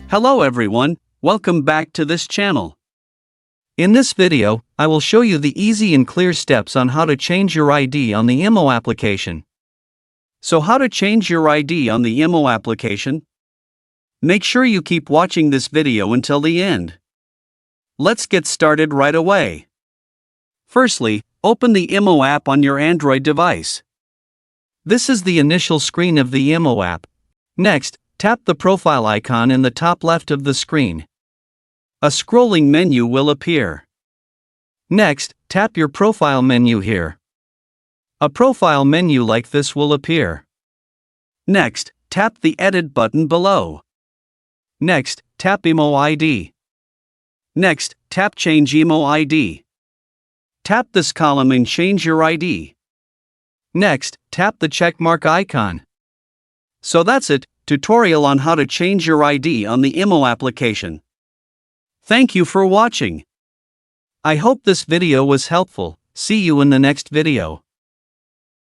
Hello everyone, welcome back to this channel. In this video, I will show you the easy and clear steps on how to change your ID on the IMO application. So how to change your ID on the IMO application? Make sure you keep watching this video until the end. Let's get started right away. Firstly, open the IMO app on your Android device. This is the initial screen of the IMO app. Next, tap the profile icon in the top left of the screen. A scrolling menu will appear. Next, tap your profile menu here. A profile menu like this will appear. Next, tap the Edit button below. Next, tap IMO ID. Next, tap Change IMO ID. Tap this column and change your ID. Next, tap the checkmark icon. So that's it, tutorial on how to change your ID on the IMO application. Thank you for watching. I hope this video was helpful. See you in the next video.